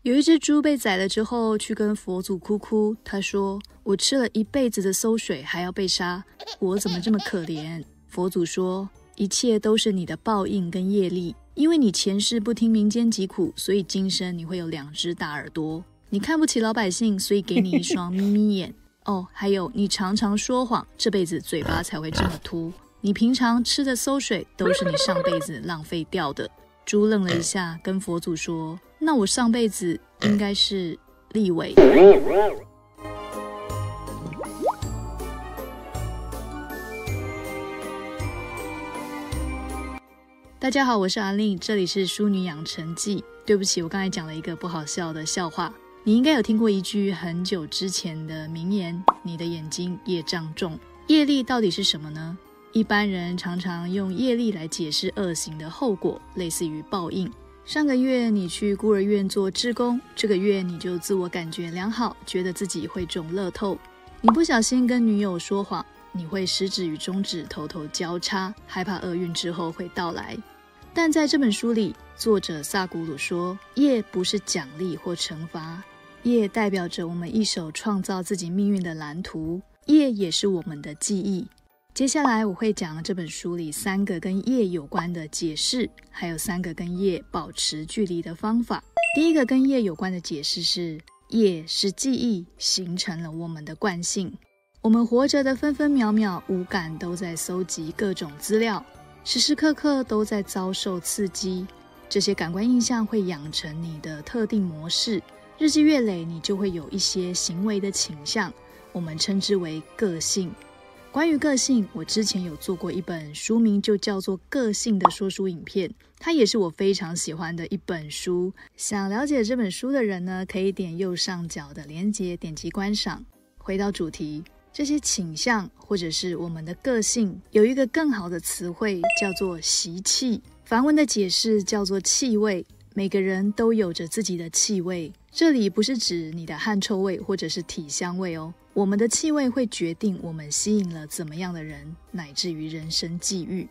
有一只猪被宰了之后，去跟佛祖哭哭，他说：我吃了一辈子的馊水，还要被杀，我怎么这么可怜？佛祖说：一切都是你的报应跟业力，因为你前世不听民间疾苦，所以今生你会有2只大耳朵。你看不起老百姓，所以给你一双眯眯眼。哦，还有你常常说谎，这辈子嘴巴才会这么秃。你平常吃的馊水都是你上辈子浪费掉的。猪愣了一下，跟佛祖说：那我上辈子应该是立委。大家好，我是阿令，这里是淑女养成记。对不起，我刚才讲了一个不好笑的笑话。你应该有听过一句很久之前的名言：你的眼睛业障重。业力到底是什么呢？一般人常常用业力来解释恶行的后果，类似于报应。上个月你去孤儿院做志工，这个月你就自我感觉良好，觉得自己会中乐透。你不小心跟女友说谎，你会食指与中指偷偷交叉，害怕厄运之后会到来。但在这本书里，作者萨古鲁说，业不是奖励或惩罚，业代表着我们一手创造自己命运的蓝图，业也是我们的记忆。接下来我会讲这本书里3个跟业有关的解释，还有3个跟业保持距离的方法。第一个跟业有关的解释是，业是记忆，形成了我们的惯性。我们活着的分分秒秒，五感都在搜集各种资料，时时刻刻都在遭受刺激，这些感官印象会养成你的特定模式，日积月累，你就会有一些行为的倾向，我们称之为个性。关于个性，我之前有做过一本书名就叫做《个性》的说书影片，它也是我非常喜欢的一本书。想了解这本书的人呢，可以点右上角的连结，点击观赏。回到主题，这些倾向或者是我们的个性，有一个更好的词汇叫做习气，梵文的解释叫做气味。每个人都有着自己的气味，这里不是指你的汗臭味或者是体香味哦。我们的气味会决定我们吸引了怎么样的人，乃至于人生际遇。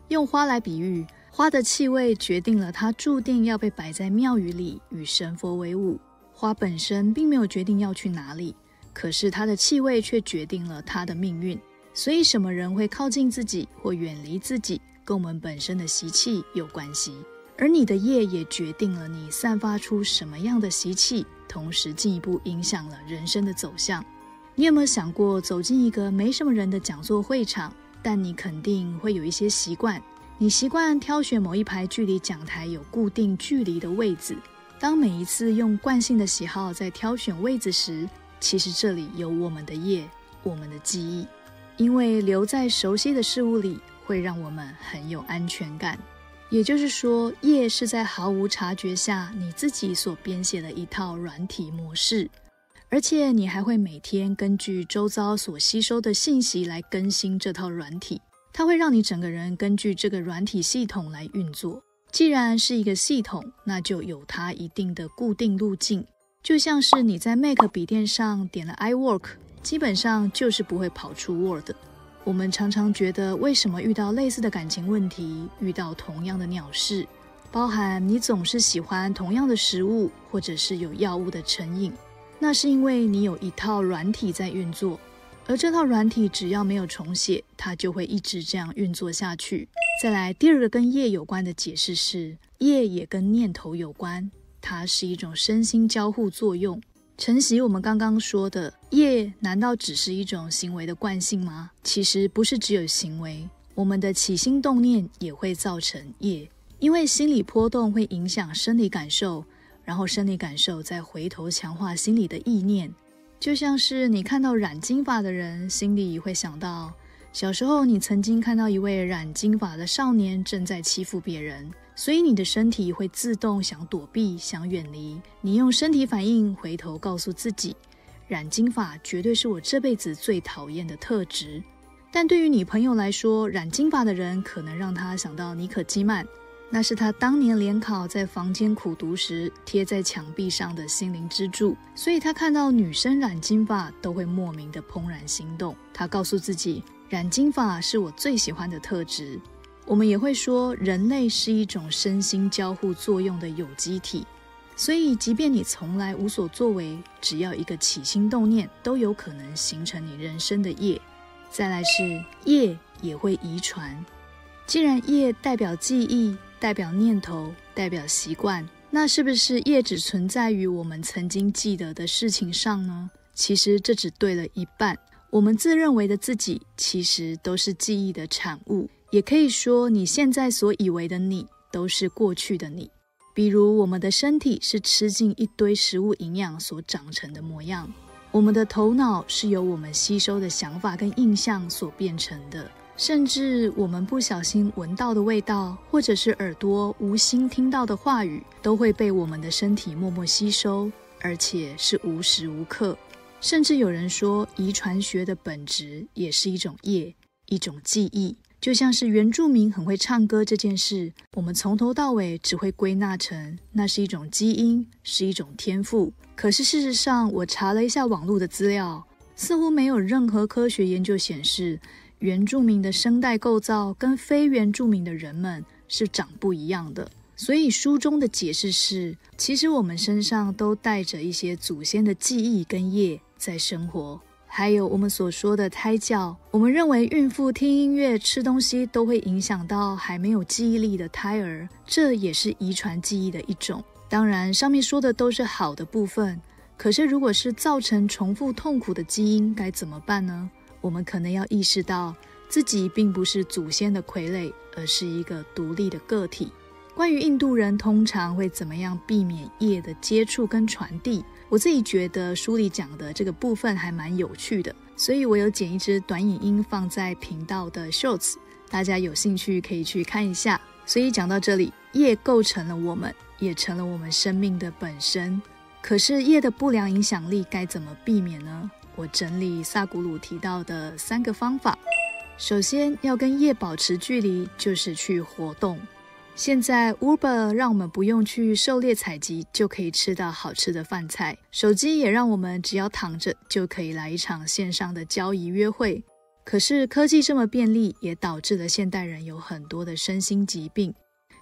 用花来比喻，花的气味决定了它注定要被摆在庙宇里与神佛为伍。花本身并没有决定要去哪里，可是它的气味却决定了它的命运。所以什么人会靠近自己或远离自己，跟我们本身的习气有关系。而你的业也决定了你散发出什么样的习气，同时进一步影响了人生的走向。你有没有想过走进一个没什么人的讲座会场，但你肯定会有一些习惯，你习惯挑选某一排距离讲台有固定距离的位置。当每一次用惯性的喜好在挑选位置时，其实这里有我们的业，我们的记忆。因为留在熟悉的事物里会让我们很有安全感。也就是说，业是在毫无察觉下你自己所编写的一套软体模式，而且你还会每天根据周遭所吸收的信息来更新这套软体，它会让你整个人根据这个软体系统来运作。既然是一个系统，那就有它一定的固定路径，就像是你在 Mac 笔电上点了 iWork， 基本上就是不会跑出 Word。我们常常觉得，为什么遇到类似的感情问题，遇到同样的鸟事，包含你总是喜欢同样的食物，或者是有药物的成瘾，那是因为你有一套软体在运作，而这套软体只要没有重写，它就会一直这样运作下去。再来，第二个跟业有关的解释是，业也跟念头有关，它是一种身心交互作用。承袭我们刚刚说的，业难道只是一种行为的惯性吗？其实不是只有行为，我们的起心动念也会造成业，因为心理波动会影响生理感受，然后生理感受再回头强化心理的意念。就像是你看到染金发的人，心里会想到小时候你曾经看到一位染金发的少年正在欺负别人，所以你的身体会自动想躲避，想远离。你用身体反应回头告诉自己，染金发绝对是我这辈子最讨厌的特质。但对于你朋友来说，染金发的人可能让他想到妮可基曼，那是他当年联考在房间苦读时贴在墙壁上的心灵支柱，所以他看到女生染金发都会莫名的怦然心动。他告诉自己，染金发是我最喜欢的特质。我们也会说，人类是一种身心交互作用的有机体，所以即便你从来无所作为，只要一个起心动念都有可能形成你人生的业。再来是业也会遗传，既然业代表记忆，代表念头，代表习惯，那是不是业只存在于我们曾经记得的事情上呢？其实这只对了一半。我们自认为的自己其实都是记忆的产物，也可以说你现在所以为的你都是过去的你。比如我们的身体是吃进一堆食物营养所长成的模样，我们的头脑是由我们吸收的想法跟印象所变成的，甚至我们不小心闻到的味道，或者是耳朵无心听到的话语，都会被我们的身体默默吸收，而且是无时无刻。甚至有人说，遗传学的本质也是一种业，一种记忆。就像是原住民很会唱歌这件事，我们从头到尾只会归纳成那是一种基因，是一种天赋。可是事实上，我查了一下网络的资料，似乎没有任何科学研究显示原住民的声带构造跟非原住民的人们是长不一样的。所以书中的解释是，其实我们身上都带着一些祖先的记忆跟业在生活。还有我们所说的胎教，我们认为孕妇听音乐、吃东西都会影响到还没有记忆力的胎儿，这也是遗传记忆的一种。当然上面说的都是好的部分，可是如果是造成重复痛苦的基因该怎么办呢？我们可能要意识到自己并不是祖先的傀儡，而是一个独立的个体。关于印度人通常会怎么样避免业的接触跟传递，我自己觉得书里讲的这个部分还蛮有趣的，所以我有剪一支短影音放在频道的 Shorts， 大家有兴趣可以去看一下。所以讲到这里，业构成了我们，也成了我们生命的本身。可是业的不良影响力该怎么避免呢？我整理萨古鲁提到的3个方法。首先要跟业保持距离，就是去活动。现在 Uber 让我们不用去狩猎采集就可以吃到好吃的饭菜，手机也让我们只要躺着就可以来一场线上的交易约会。可是科技这么便利，也导致了现代人有很多的身心疾病，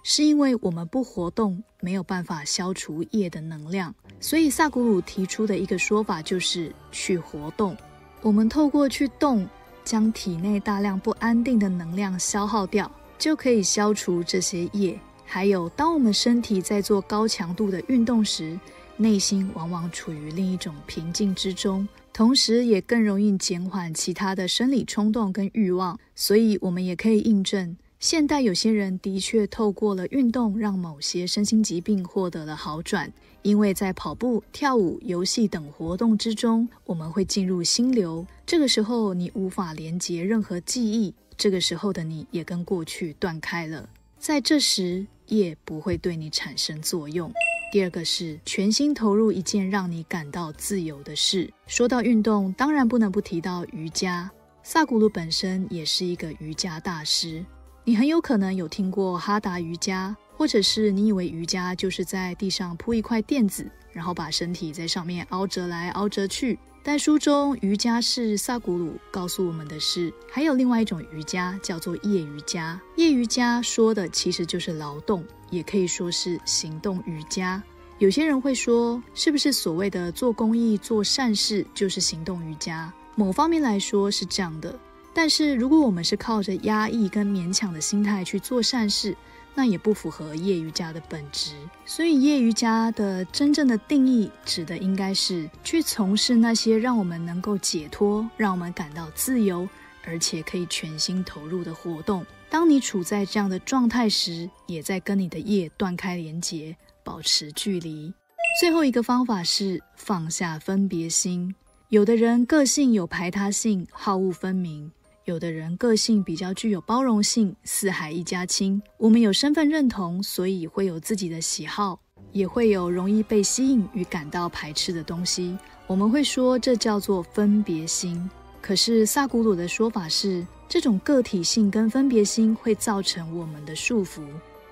是因为我们不活动，没有办法消除业的能量。所以萨古鲁提出的一个说法就是去活动。我们透过去动，将体内大量不安定的能量消耗掉，就可以消除这些业。还有当我们身体在做高强度的运动时，内心往往处于另一种平静之中，同时也更容易减缓其他的生理冲动跟欲望。所以我们也可以印证，现代有些人的确透过了运动让某些身心疾病获得了好转，因为在跑步、跳舞、游戏等活动之中，我们会进入心流，这个时候你无法连结任何记忆，这个时候的你也跟过去断开了，在这时业不会对你产生作用。第二个是全心投入一件让你感到自由的事。说到运动，当然不能不提到瑜伽。萨古鲁本身也是一个瑜伽大师，你很有可能有听过哈达瑜伽，或者是你以为瑜伽就是在地上铺一块垫子，然后把身体在上面凹折来凹折去。但书中瑜伽是萨古鲁告诉我们的是，还有另外一种瑜伽叫做业瑜伽。业瑜伽说的其实就是劳动，也可以说是行动瑜伽。有些人会说，是不是所谓的做公益、做善事就是行动瑜伽？某方面来说是这样的，但是如果我们是靠着压抑跟勉强的心态去做善事，那也不符合业瑜伽的本质。所以业瑜伽的真正的定义指的应该是去从事那些让我们能够解脱，让我们感到自由，而且可以全心投入的活动。当你处在这样的状态时，也在跟你的业断开连结，保持距离。最后一个方法是放下分别心。有的人个性有排他性，好恶分明，有的人个性比较具有包容性，四海一家亲。我们有身份认同，所以会有自己的喜好，也会有容易被吸引与感到排斥的东西。我们会说这叫做分别心。可是萨古鲁的说法是，这种个体性跟分别心会造成我们的束缚，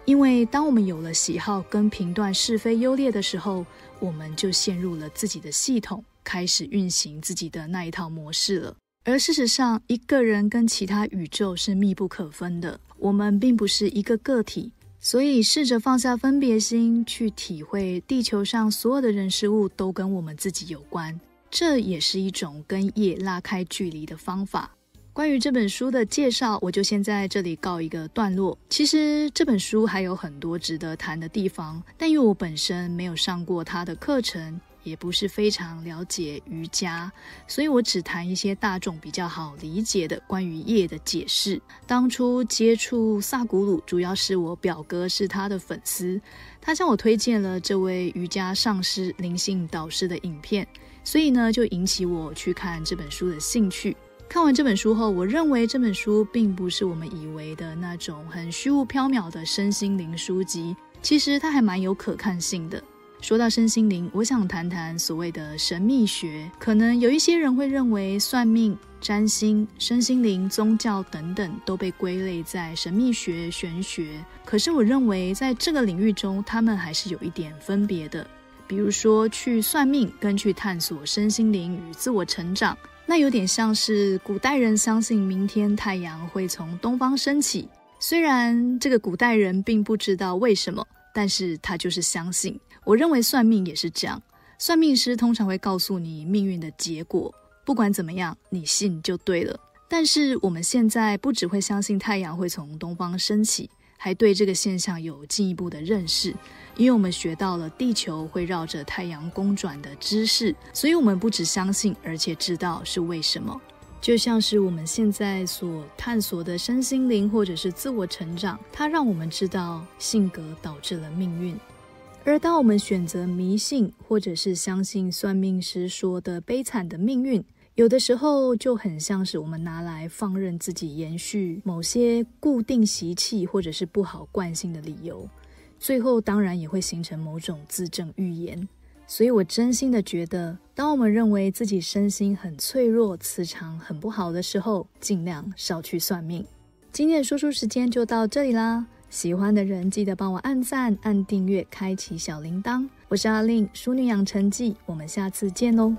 因为当我们有了喜好跟评断是非优劣的时候，我们就陷入了自己的系统，开始运行自己的那一套模式了。而事实上，一个人跟其他宇宙是密不可分的，我们并不是一个个体，所以试着放下分别心，去体会地球上所有的人事物都跟我们自己有关，这也是一种跟业拉开距离的方法。关于这本书的介绍，我就先在这里告一个段落。其实这本书还有很多值得谈的地方，但因为我本身没有上过它的课程，也不是非常了解瑜伽，所以我只谈一些大众比较好理解的关于业的解释。当初接触萨古鲁，主要是我表哥是他的粉丝，他向我推荐了这位瑜伽上师灵性导师的影片，所以呢就引起我去看这本书的兴趣。看完这本书后，我认为这本书并不是我们以为的那种很虚无缥缈的身心灵书籍，其实它还蛮有可看性的。说到身心灵，我想谈谈所谓的神秘学。可能有一些人会认为算命、占星、身心灵、宗教等等都被归类在神秘学、玄学，可是我认为在这个领域中，他们还是有一点分别的。比如说去算命跟去探索身心灵与自我成长，那有点像是古代人相信明天太阳会从东方升起，虽然这个古代人并不知道为什么，但是他就是相信。我认为算命也是这样，算命师通常会告诉你命运的结果，不管怎么样，你信就对了。但是我们现在不只会相信太阳会从东方升起，还对这个现象有进一步的认识，因为我们学到了地球会绕着太阳公转的知识，所以我们不只相信，而且知道是为什么。就像是我们现在所探索的身心灵或者是自我成长，它让我们知道性格导致了命运。而当我们选择迷信或者是相信算命师说的悲惨的命运，有的时候就很像是我们拿来放任自己延续某些固定习气或者是不好惯性的理由，最后当然也会形成某种自证预言。所以我真心的觉得，当我们认为自己身心很脆弱、磁场很不好的时候，尽量少去算命。今天的说书时间就到这里啦，喜欢的人记得帮我按赞、按订阅、开启小铃铛。我是阿令，淑女养成记，我们下次见喽。